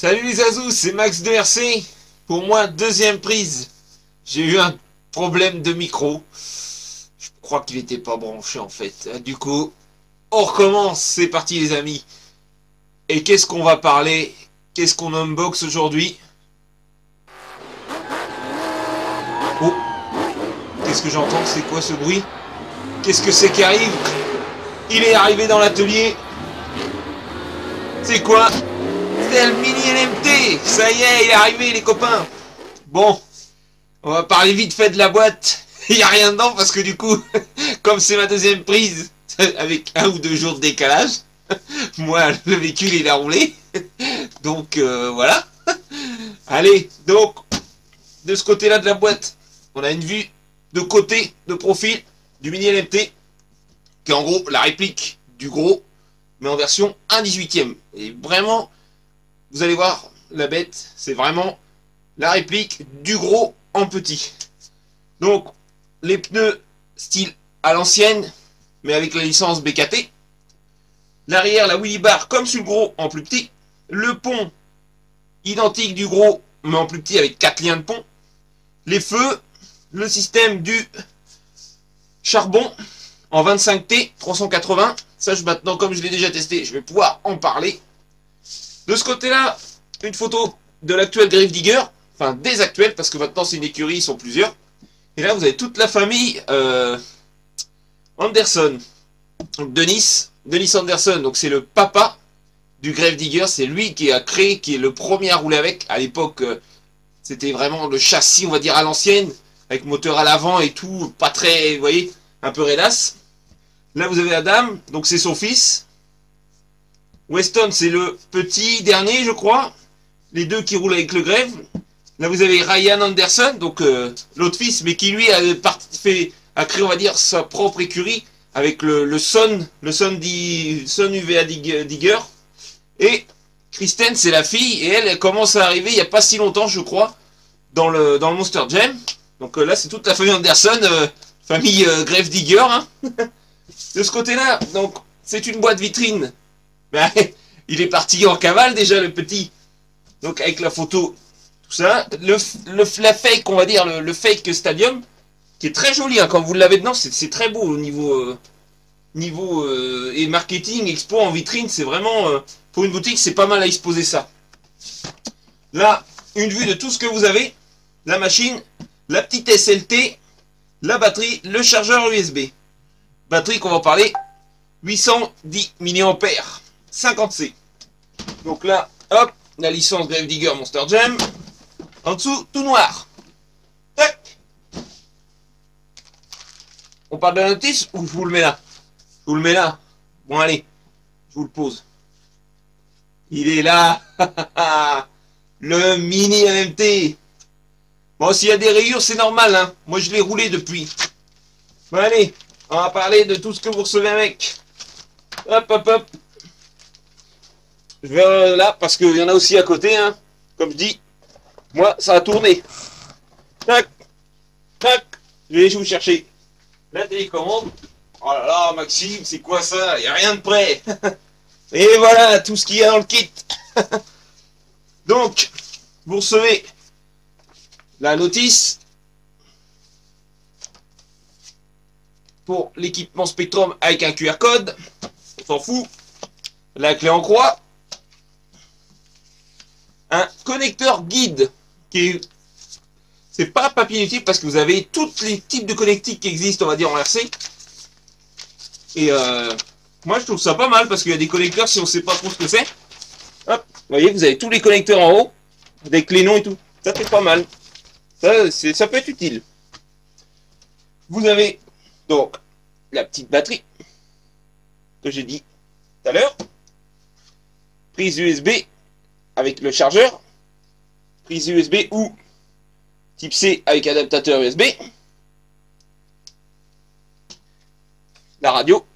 Salut les Azous, c'est Max de RC. Pour moi, deuxième prise. J'ai eu un problème de micro. Je crois qu'il n'était pas branché en fait. Du coup, on recommence. C'est parti les amis. Et qu'est-ce qu'on va parler? Qu'est-ce qu'on unbox aujourd'hui? Oh, qu'est-ce que j'entends? C'est quoi ce bruit? Qu'est-ce que c'est qui arrive? Il est arrivé dans l'atelier. C'est quoi? C'est le mini LMT. Ça y est, il est arrivé les copains. Bon, on va parler vite fait de la boîte. Il n'y a rien dedans parce que du coup, comme c'est ma deuxième prise, avec 1 ou 2 jours de décalage, moi le véhicule il a roulé. Donc voilà. Allez, donc de ce côté-là de la boîte, on a une vue de côté, de profil du mini LMT, qui est en gros la réplique du gros, mais en version 1/18e. Et vraiment, vous allez voir, la bête, c'est vraiment la réplique du gros en petit. Donc, les pneus style à l'ancienne, mais avec la licence BKT. L'arrière, la wheelie bar comme sur le gros en plus petit. Le pont, identique du gros, mais en plus petit avec 4 liens de pont. Les feux, le système du charbon en 25T 380. Ça, maintenant, comme je l'ai déjà testé, je vais pouvoir en parler. De ce côté-là, une photo de l'actuel Grave Digger. Enfin, des actuels, parce que maintenant, c'est une écurie, ils sont plusieurs. Et là, vous avez toute la famille Anderson. Donc, Denis Anderson, donc c'est le papa du Grave Digger. C'est lui qui a créé, qui est le premier à rouler avec. À l'époque, c'était vraiment le châssis, on va dire, à l'ancienne, avec moteur à l'avant et tout, pas très, vous voyez, un peu rédasse. Là, vous avez Adam, donc c'est son fils. Weston, c'est le petit dernier, je crois. Les deux qui roulent avec le Grave. Là, vous avez Ryan Anderson, donc l'autre fils, mais qui lui a créé, on va dire, sa propre écurie avec le Son UVA Digger. Et Kristen, c'est la fille, et elle commence à arriver il n'y a pas si longtemps, je crois, dans le Monster Jam. Donc là, c'est toute la famille Anderson, famille Grave Digger. Hein. De ce côté-là, donc, c'est une boîte vitrine. Ben, il est parti en cavale déjà, le petit. Donc, avec la photo, tout ça. La fake, on va dire, le fake stadium, qui est très joli. Hein, quand vous l'avez dedans, c'est très beau au niveau, et marketing, expo en vitrine. C'est vraiment, pour une boutique, c'est pas mal à exposer ça. Là, une vue de tout ce que vous avez. La machine, la petite SLT, la batterie, le chargeur USB. Batterie qu'on va parler, 810 mAh, 50C. Donc là, hop, la licence Grave Digger Monster Jam. En dessous, tout noir. Tac. On parle de la notice ou je vous le mets là? Je vous le mets là. Bon allez, je vous le pose. Il est là. Le mini MMT. Bon, s'il y a des rayures, c'est normal. Hein. Moi, je l'ai roulé depuis. Bon allez, on va parler de tout ce que vous recevez avec. Hop, hop, hop. Je vais là, parce qu'il y en a aussi à côté. Hein. Comme je dis, moi, ça a tourné. Tac, tac. Je vais vous chercher la télécommande. Oh là là, Maxime, c'est quoi ça? Il n'y a rien de prêt. Et voilà, tout ce qu'il y a dans le kit. Donc, vous recevez la notice pour l'équipement Spectrum avec un QR code. On s'en fout. La clé en croix. Un connecteur guide qui est... C'est pas papier inutile parce que vous avez tous les types de connectiques qui existent, on va dire, en RC. Et moi, je trouve ça pas mal parce qu'il y a des connecteurs, si on sait pas trop ce que c'est. Hop, vous voyez, vous avez tous les connecteurs en haut, avec les noms et tout. Ça fait pas mal. Ça peut être utile. Vous avez donc la petite batterie que j'ai dit tout à l'heure. Prise USB avec le chargeur. Prise USB ou type C avec adaptateur USB. La radio.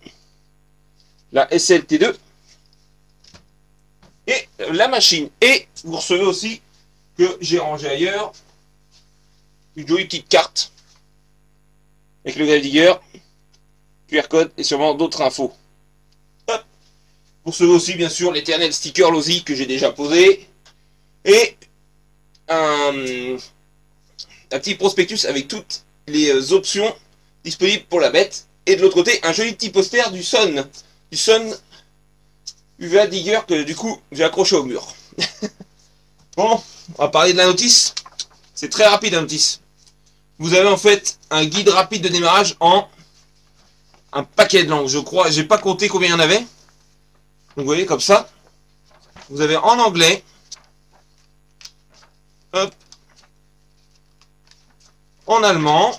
La SLT2. Et la machine. Et vous recevez aussi, que j'ai rangé ailleurs, une jolie petite carte avec le Grave Digger, QR code et sûrement d'autres infos. Hop. Vous recevez aussi bien sûr l'éternel sticker Lozi que j'ai déjà posé. Et un petit prospectus avec toutes les options disponibles pour la bête. Et de l'autre côté, un joli petit poster du Sun UVA Digger que du coup j'ai accroché au mur. Bon, on va parler de la notice. C'est très rapide la notice. Vous avez en fait un guide rapide de démarrage en un paquet de langues. Je crois, j'ai pas compté combien il y en avait. Donc vous voyez comme ça. Vous avez en anglais. Hop. En allemand.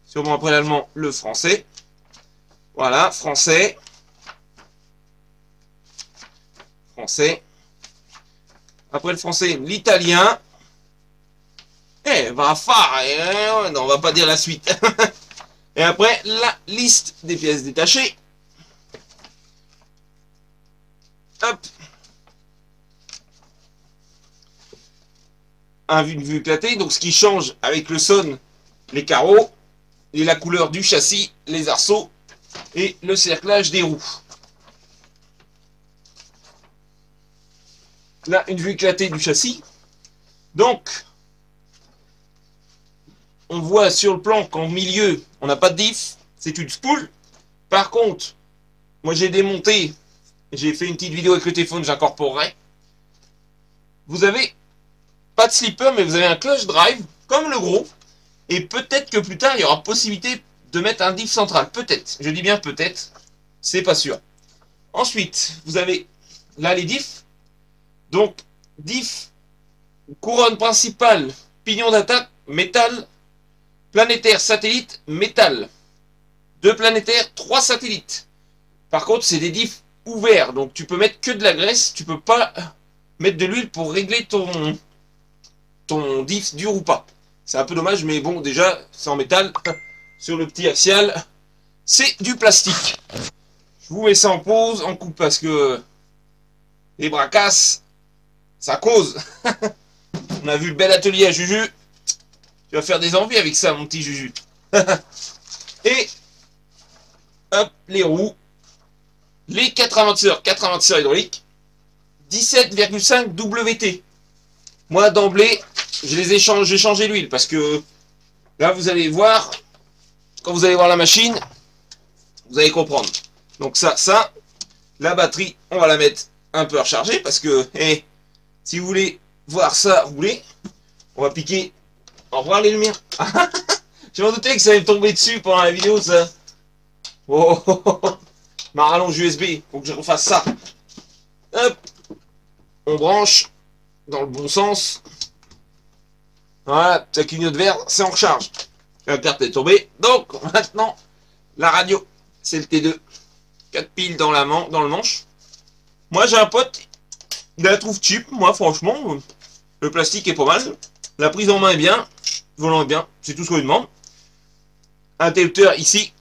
Sûrement après l'allemand, le français. Voilà, français. Français. Après le français, l'italien. Eh, va faire. Non, on va pas dire la suite. Et après, la liste des pièces détachées. Hop. Une vue éclatée. Donc, ce qui change avec le Sun, les carreaux, et la couleur du châssis, les arceaux et le cerclage des roues. Là, une vue éclatée du châssis. Donc, on voit sur le plan qu'en milieu, on n'a pas de diff, c'est une spool. Par contre, moi j'ai démonté, j'ai fait une petite vidéo avec le téléphone, j'incorporerai. Vous avez pas de slipper, mais vous avez un clutch drive, comme le gros. Et peut-être que plus tard, il y aura possibilité de mettre un diff central. Peut-être, je dis bien peut-être, c'est pas sûr. Ensuite, vous avez là les diffs. Donc, diff, couronne principale, pignon d'attaque, métal, planétaire, satellite, métal. 2 planétaires, 3 satellites. Par contre, c'est des diffs ouverts, donc tu peux mettre que de la graisse, tu peux pas mettre de l'huile pour régler ton diff dur ou pas. C'est un peu dommage, mais bon, déjà, c'est en métal. Sur le petit axial, c'est du plastique. Je vous mets ça en pause, en coupe, parce que les bras cassent, ça cause. On a vu le bel atelier à Juju. Tu vas faire des envies avec ça, mon petit Juju. Et, hop, les roues. Les 4 amortisseurs hydrauliques. 17,5 WT. Moi, d'emblée, j'ai changé l'huile, parce que là, vous allez voir, quand vous allez voir la machine, vous allez comprendre. Donc ça, la batterie, on va la mettre un peu rechargée, parce que, si vous voulez voir ça rouler, on va piquer. Au revoir les lumières. Je m'en doutais que ça allait me tomber dessus pendant la vidéo, ça. Oh, ma rallonge USB, faut que je refasse ça. Hop, on branche dans le bon sens. Voilà, ça clignote vert, c'est en recharge. La carte est tombée. Donc, maintenant, la radio, c'est le T2. 4 piles dans le manche. Moi, j'ai un pote, il la trouve cheap. Moi, franchement, le plastique est pas mal. La prise en main est bien. Le volant est bien. C'est tout ce qu'on lui demande. Interrupteur ici.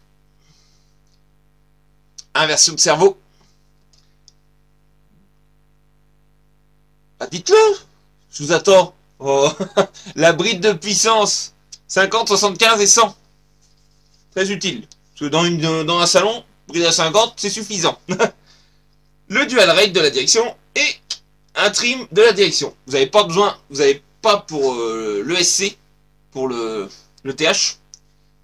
Inversion de cerveau. Ah, dites-le. Je vous attends. Oh. La bride de puissance. 50, 75 et 100. Très utile. Parce que dans un salon, bride à 50, c'est suffisant. Le dual rate de la direction et un trim de la direction. Vous n'avez pas besoin, vous n'avez pas pour l'ESC, pour le TH,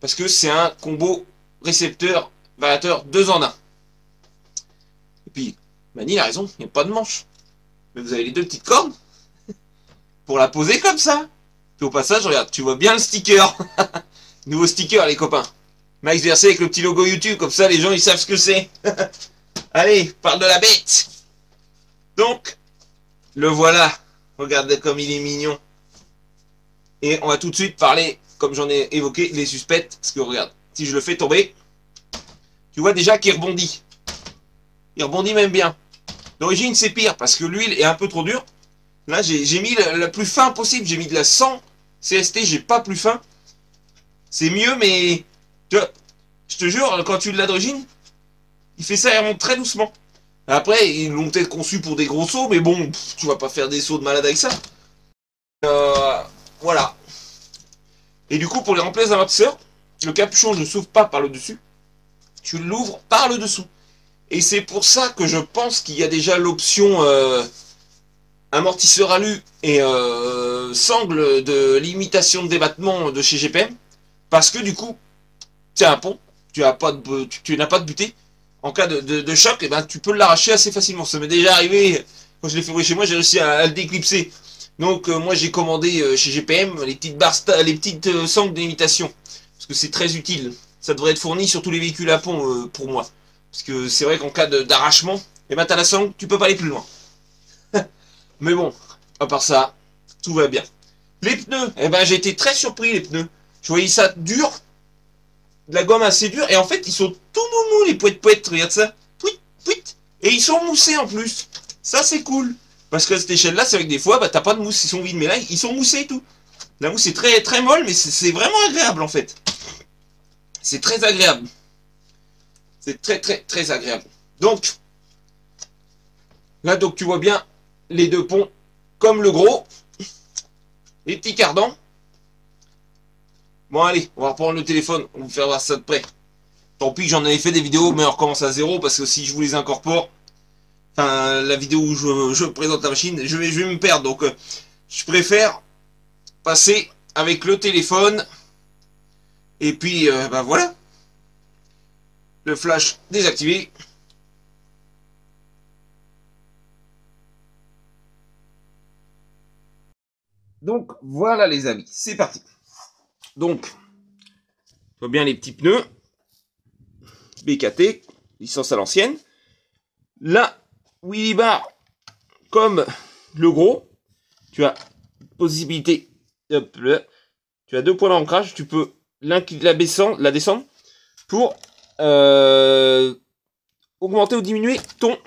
parce que c'est un combo récepteur variateur 2 en 1. Et puis, Mani a raison, il n'y a pas de manche. Mais vous avez les 2 petites cordes pour la poser comme ça. Puis au passage, regarde, tu vois bien le sticker. Nouveau sticker, les copains. Max versé avec le petit logo YouTube, comme ça les gens ils savent ce que c'est. Allez, parle de la bête. Donc, le voilà. Regardez comme il est mignon. Et on va tout de suite parler, comme j'en ai évoqué, les suspects. Parce que regarde, si je le fais tomber, tu vois déjà qu'il rebondit. Il rebondit même bien. D'origine, c'est pire parce que l'huile est un peu trop dure. Là, j'ai mis le plus fin possible. J'ai mis de la 100 CST, j'ai pas plus fin. C'est mieux, mais tu vois, je te jure, quand tu l'as d'origine, il fait ça et il remonte très doucement. Après, ils l'ont peut-être conçu pour des gros sauts, mais bon, tu vas pas faire des sauts de malade avec ça. Voilà. Et du coup, pour les remplacer d'amortisseurs, le capuchon ne s'ouvre pas par le dessus. Tu l'ouvres par le dessous. Et c'est pour ça que je pense qu'il y a déjà l'option amortisseur alu et sangle de limitation de débattement de chez GPM. Parce que du coup, tu as un pont, tu n'as pas de butée. En cas de choc, et ben, tu peux l'arracher assez facilement. Ça m'est déjà arrivé, quand je l'ai fait chez moi, j'ai réussi à le déclipser. Donc moi j'ai commandé chez GPM les petites barres, les petites sangles de limitation. Parce que c'est très utile. Ça devrait être fourni sur tous les véhicules à pont pour moi. Parce que c'est vrai qu'en cas d'arrachement, et ben t'as la sangle, tu peux pas aller plus loin. Mais bon, à part ça, tout va bien. Les pneus, eh ben j'ai été très surpris les pneus. Je voyais ça dur, de la gomme assez dure, et en fait ils sont tout mou les poètes, regarde ça. Pouit, pouit. Et ils sont moussés en plus. Ça c'est cool. Parce que à cette échelle-là, c'est vrai que des fois, bah, t'as pas de mousse, ils sont vides, mais là, ils sont moussés et tout. La mousse est très, très molle, mais c'est vraiment agréable en fait. C'est très agréable. C'est très, très, très agréable. Donc, là, donc tu vois bien les deux ponts, comme le gros, les petits cardans. Bon, allez, on va reprendre le téléphone, on va vous faire voir ça de près. Tant pis que j'en avais fait des vidéos, mais on recommence à zéro, parce que si je vous les incorpore, enfin, la vidéo où je présente la machine, je vais me perdre. Donc, je préfère passer avec le téléphone. Et puis, bah voilà. Le flash désactivé. Donc, voilà les amis. C'est parti. Donc, on voit bien les petits pneus. BKT, licence à l'ancienne. Là, Willy Bar, comme le gros, tu as possibilité, hop, là, tu as deux points d'ancrage, tu peux la descendre pour augmenter ou diminuer ton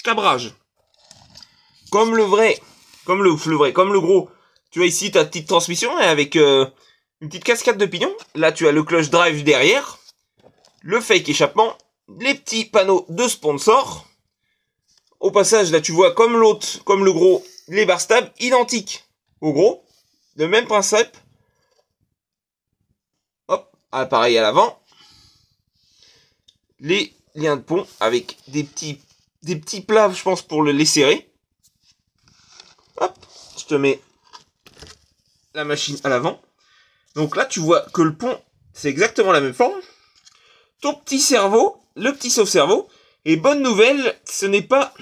cabrage. Comme le vrai, comme le gros, tu as ici ta petite transmission avec une petite cascade de pignon. Là, tu as le clutch drive derrière, le fake échappement, les petits panneaux de sponsor. Au passage, là, tu vois, comme l'autre, comme le gros, les barres stables identiques au gros. Le même principe. Hop, appareil à l'avant. Les liens de pont avec des petits plats, je pense, pour les serrer. Hop, je te mets la machine à l'avant. Donc là, tu vois que le pont, c'est exactement la même forme. Ton petit cerveau, le petit sauve-cerveau. Et bonne nouvelle, ce n'est pas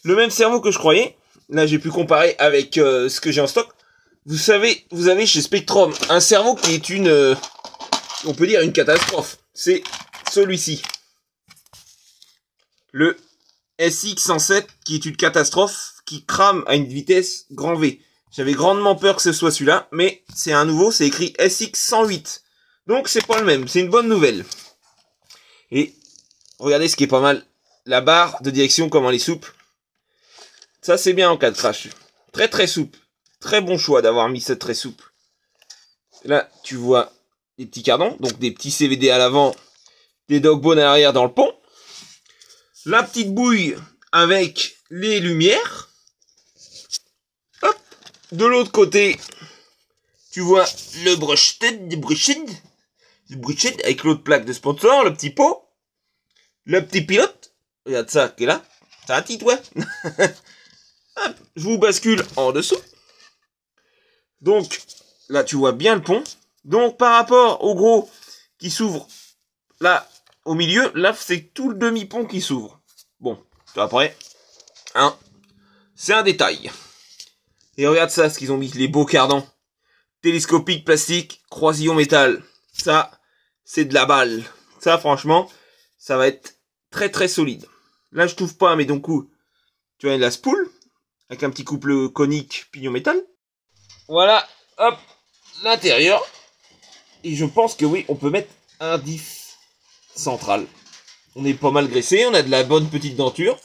le même cerveau que je croyais. Là, j'ai pu comparer avec ce que j'ai en stock. Vous savez, vous avez chez Spectrum un cerveau qui est on peut dire une catastrophe. C'est celui-ci. Le SX107 qui est une catastrophe, qui crame à une vitesse grand V. J'avais grandement peur que ce soit celui-là, mais c'est un nouveau, c'est écrit SX108. Donc c'est pas le même, c'est une bonne nouvelle. Et regardez ce qui est pas mal, la barre de direction, comment elle est souple. Ça c'est bien en cas de crash. Très très souple. Très bon choix d'avoir mis ça très souple. Là tu vois des petits cardans, donc des petits CVD à l'avant, des dogbones à l'arrière dans le pont. La petite bouille avec les lumières. Hop. De l'autre côté, tu vois le brushhead avec l'autre plaque de sponsor, le petit pot, le petit pilote. Regarde ça qui est là. C'est un petit ouais. Hop, je vous bascule en dessous. Donc là, tu vois bien le pont. Donc par rapport au gros qui s'ouvre là au milieu, là c'est tout le demi-pont qui s'ouvre. Bon, après, hein, c'est un détail. Et regarde ça, ce qu'ils ont mis, les beaux cardans. Télescopique, plastique, croisillon métal. Ça, c'est de la balle. Ça, franchement, ça va être très très solide. Là, je trouve pas, mais donc, tu as la spool, avec un petit couple conique pignon métal. Voilà, hop, l'intérieur. Et je pense que oui, on peut mettre un diff central. On est pas mal graissé, on a de la bonne petite denture.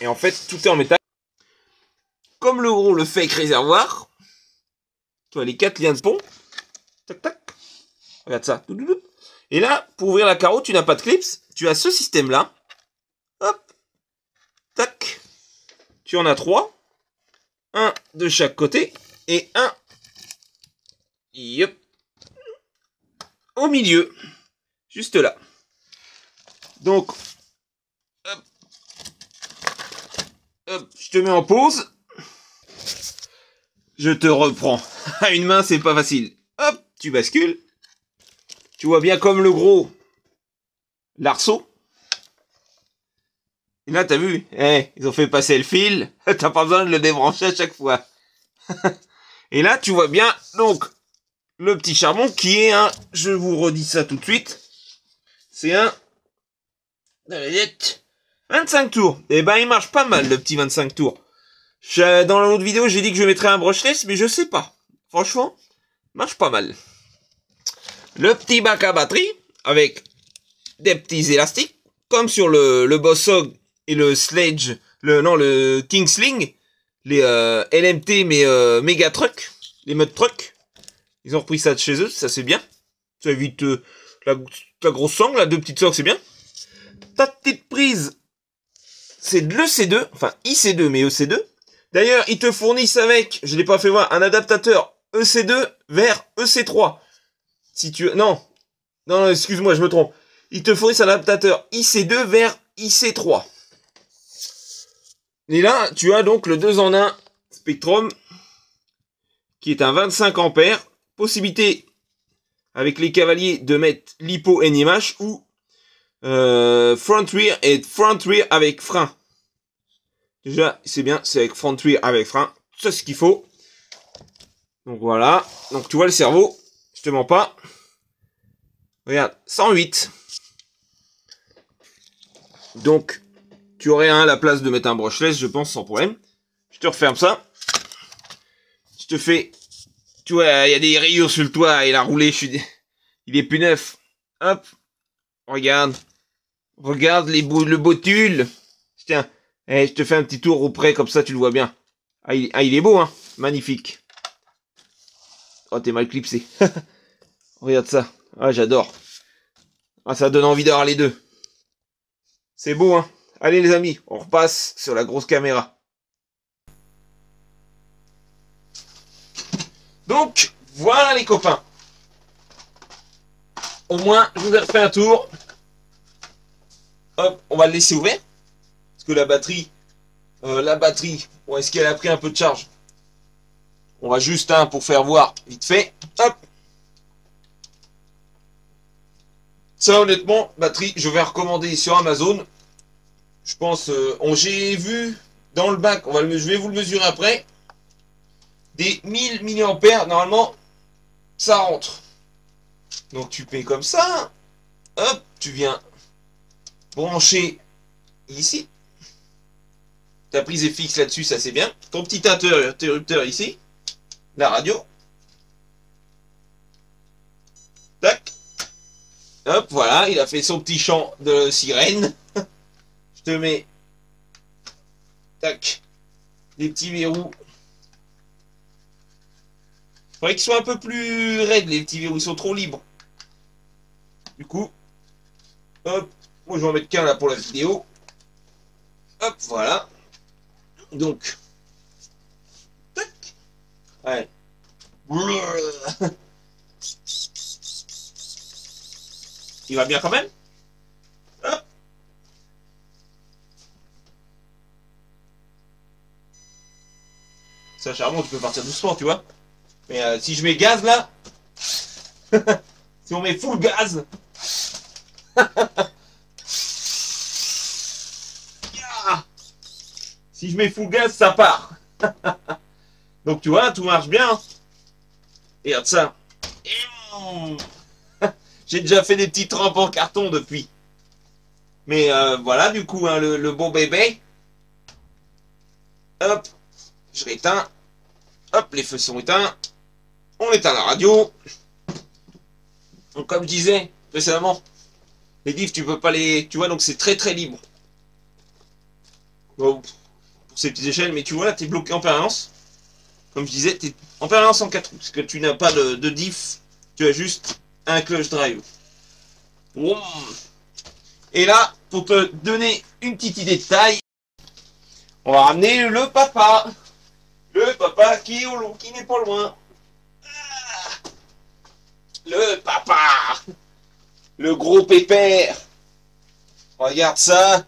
Et en fait, tout est en métal. Comme le gros, le fake réservoir. Tu vois les 4 liens de pont. Tac, tac. Regarde ça. Et là, pour ouvrir la carreau, tu n'as pas de clips. Tu as ce système-là. Hop. Tac. Tu en as 3. Un de chaque côté. Et un. Yep. Au milieu. Juste là. Donc, Hop, je te mets en pause. Je te reprends. À une main, c'est pas facile. Hop, tu bascules. Tu vois bien comme le gros l'arceau. Et là, t'as vu, ils ont fait passer le fil. T'as pas besoin de le débrancher à chaque fois. Et là, tu vois bien, donc, le petit charbon qui est un, je vous redis ça tout de suite, c'est un 25 tours. Et ben, il marche pas mal, le petit 25 tours. Dans l'autre vidéo, j'ai dit que je mettrais un brushless, mais je sais pas. Franchement, marche pas mal. Le petit bac à batterie, avec des petits élastiques, comme sur le Boss Hog et le Sledge, le Kingsling, les LMT, mais méga truck, les mud truck. Ils ont repris ça de chez eux, ça c'est bien. Ça évite la grosse sangle, là, 2 petites sangles, c'est bien. Ta petite prise, c'est de l'EC2, enfin IC2, mais EC2. D'ailleurs, ils te fournissent avec, je l'ai pas fait voir, un adaptateur EC2 vers EC3. Si tu... Non, excuse-moi, je me trompe. Ils te fournissent un adaptateur IC2 vers IC3. Et là, tu as donc le 2 en 1 Spectrum, qui est un 25 ampères. Possibilité, avec les cavaliers, de mettre l'hypo NIMH ou front rear et front rear avec frein. Déjà, c'est bien, c'est avec front rear avec frein. C'est ce qu'il faut. Donc voilà. Donc tu vois le cerveau. Je te mens pas. Regarde, 108. Donc, tu aurais la place de mettre un brushless, je pense, sans problème. Je te referme ça. Je te fais... Tu vois, il y a des rayures sur le toit, il a roulé, il est plus neuf. Hop. Regarde. Regarde le beau tulle. Tiens. Je te fais un petit tour auprès, comme ça, tu le vois bien. Ah, il est beau, hein. Magnifique. Oh, t'es mal clipsé. Regarde ça. Ah, j'adore. Ah, ça donne envie d'avoir les deux. C'est beau, hein. Allez, les amis, on repasse sur la grosse caméra. Donc, voilà les copains. Au moins, je vous ai refait un tour. Hop, on va le laisser ouvert. Parce que la batterie, bon, est-ce qu'elle a pris un peu de charge? On va juste pour faire voir vite fait. Hop. Ça, honnêtement, batterie, je vais recommander sur Amazon. Je pense, j'ai vu dans le bac, je vais vous le mesurer après. Des 1000 mAh, normalement, ça rentre. Donc tu mets comme ça. Hop, tu viens brancher ici. Ta prise est fixe là-dessus, ça c'est bien. Ton petit interrupteur ici. La radio. Tac. Hop, voilà, il a fait son petit chant de sirène. Je te mets, tac, des petits verrous. Il faudrait qu'ils soient un peu plus raides, les petits verrous, ils sont trop libres. Du coup, hop, moi je vais en mettre qu'un là pour la vidéo. Hop, voilà. Donc, tac, ouais. Il va bien quand même. Hop. Ça, charbon, tu peux partir doucement, tu vois. Mais si je mets gaz là, si on met full gaz, si je mets full gaz, ça part. Donc tu vois, tout marche bien. Et regarde ça. J'ai déjà fait des petites rampes en carton depuis. Mais voilà, du coup, hein, le beau bébé. Hop, je l'éteins. Hop, les feux sont éteints. On éteint la radio. Donc, comme je disais précédemment, les diffs, tu peux pas les... Tu vois, donc c'est très très libre. Bon, pour ces petites échelles, mais tu vois, là, tu es bloqué en permanence. Comme je disais, tu es en permanence en 4 roues. Parce que tu n'as pas de diff. Tu as juste un clutch drive. Wow. Et là, pour te donner une petite idée de taille, on va ramener le papa. Le papa qui n'est pas loin. Ah, le papa. Le gros pépère. Regarde ça.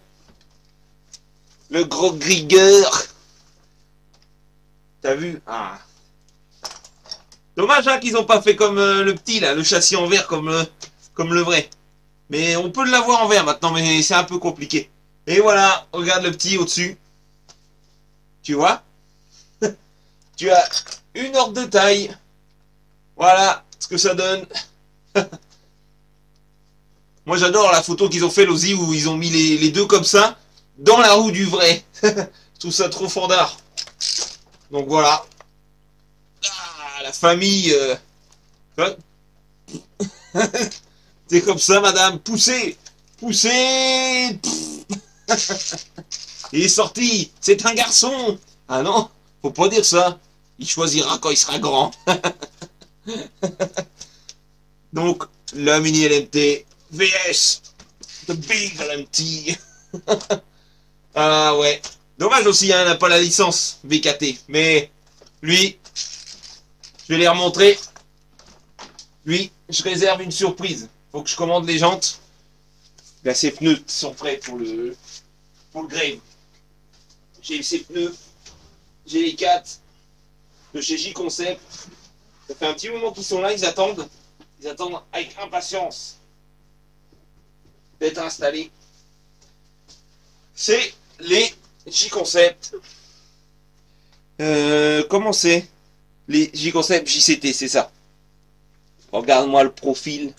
Le gros grigueur. T'as vu? Ah. Dommage hein, qu'ils n'ont pas fait comme le petit là, le châssis en verre comme le vrai. Mais on peut l'avoir en verre maintenant, mais c'est un peu compliqué. Et voilà, regarde le petit au-dessus. Tu vois? Tu as une ordre de taille. Voilà ce que ça donne. Moi j'adore la photo qu'ils ont fait l'Ozzy où ils ont mis les deux comme ça dans la roue du vrai. Je trouve ça trop fandard. Donc voilà. Ah, la famille. C'est comme ça, madame. Poussez. Poussez. Il est sorti. C'est un garçon. Ah non, faut pas dire ça. Il choisira quand il sera grand. Donc, le mini LMT VS The Big LMT. Ah ouais. Dommage aussi, hein, il n'a pas la licence VKT. Mais lui, je vais les remontrer. Lui, je réserve une surprise. Faut que je commande les jantes. Là, ses pneus sont prêts pour le grave. J'ai ses pneus. J'ai les 4 de chez J-Concept. Ça fait un petit moment qu'ils sont là, ils attendent. Ils attendent avec impatience d'être installés. C'est les J-Concept. Comment c'est? Les J-Concept JCT, c'est ça. Regarde-moi le profil.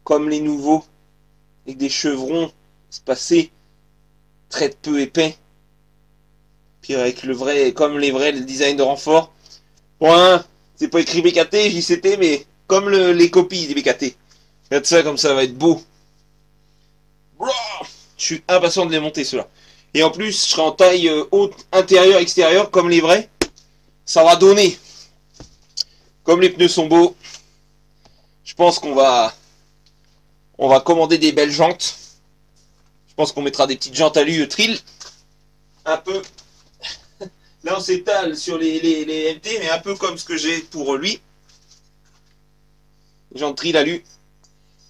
Comme les nouveaux. Avec des chevrons espacés. Très peu épais. Puis avec le vrai, comme les vrais, le design de renfort. Bon, hein, c'est pas écrit BKT, JCT, mais comme les copies des BKT. Regarde ça, comme ça va être beau. Je suis impatient de les monter, ceux-là. Et en plus, je serai en taille haute, intérieure, extérieure, comme les vrais. Ça va donner. Comme les pneus sont beaux, je pense qu'on va commander des belles jantes. Je pense qu'on mettra des petites jantes alu trill. Un peu. Là, on s'étale sur les MT, mais un peu comme ce que j'ai pour lui. Jantes trill alu.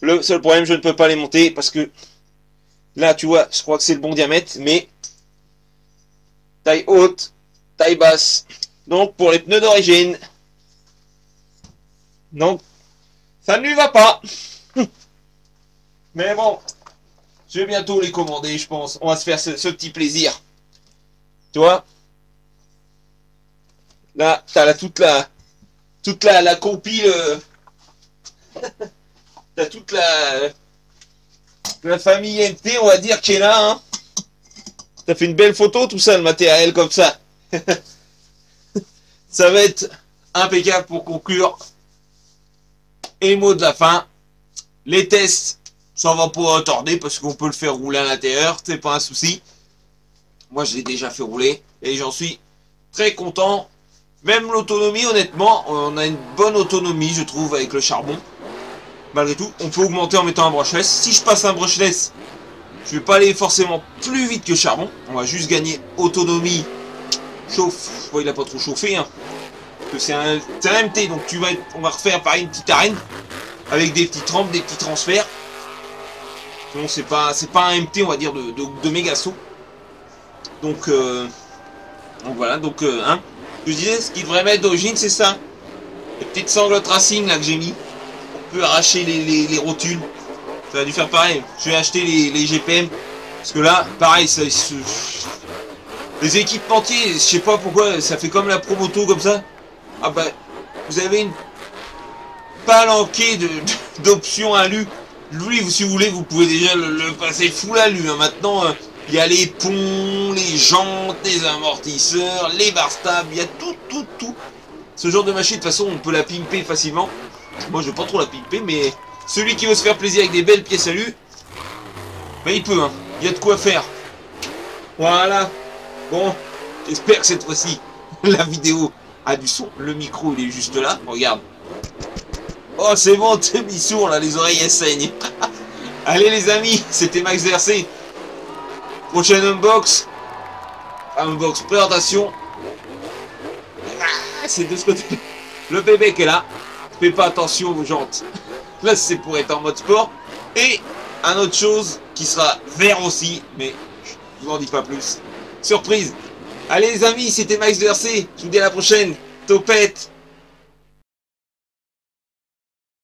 Le seul problème, je ne peux pas les monter parce que là, tu vois, je crois que c'est le bon diamètre, mais taille haute, taille basse. Donc, pour les pneus d'origine. Donc, ça ne lui va pas. Mais bon, je vais bientôt les commander, je pense. On va se faire ce petit plaisir. Tu vois? Là, t'as toute la compile. T'as toute la famille MT, on va dire, qui est là. Hein. T'as fait une belle photo, tout ça, le matériel comme ça. Ça va être impeccable pour conclure. Et mot de la fin. Les tests, ça va pas tarder parce qu'on peut le faire rouler à l'intérieur, c'est pas un souci. Moi, je l'ai déjà fait rouler et j'en suis très content. Même l'autonomie, honnêtement, on a une bonne autonomie, je trouve, avec le charbon. Malgré tout, on peut augmenter en mettant un brushless. Si je passe un brushless, je vais pas aller forcément plus vite que charbon. On va juste gagner autonomie. Chauffe, je crois qu'il a pas trop chauffé. Hein. Parce que c'est un MT, donc on va refaire pareil une petite arène avec des petites rampes, des petits transferts. Non, c'est pas un MT, on va dire, de méga saut. Donc voilà, hein. Je disais, ce qu'il devrait mettre d'origine, c'est ça. Les petites sangles tracing là que j'ai mis. On peut arracher les rotules. Ça va dû faire pareil. Je vais acheter les GPM. Parce que là, pareil, les équipementiers, je sais pas pourquoi, ça fait comme la Promoto comme ça. Ah bah, vous avez une palanquée d'options alu. Lui, si vous voulez, vous pouvez déjà le passer full alu. Hein. Maintenant, il y a les ponts, les jantes, les amortisseurs, les barres stables, il y a tout. Ce genre de machine, de toute façon, on peut la pimper facilement. Moi, je veux pas trop la pimper, mais celui qui veut se faire plaisir avec des belles pièces alu, ben il peut, hein. Il y a de quoi faire. Voilà. Bon, j'espère que cette fois-ci, la vidéo a du son. Le micro, il est juste là. Regarde. Oh, c'est bon, t'es mis sourd, là, les oreilles, elles saignent. Allez, les amis, c'était Max DRC. Prochaine unbox. Unbox présentation. Ah, c'est de ce côté. Le bébé qui est là. Fais pas attention aux jantes. Là, c'est pour être en mode sport. Et un autre chose qui sera vert aussi, mais je vous en dis pas plus. Surprise. Allez les amis, c'était Max de RC. Je vous dis à la prochaine. Topette.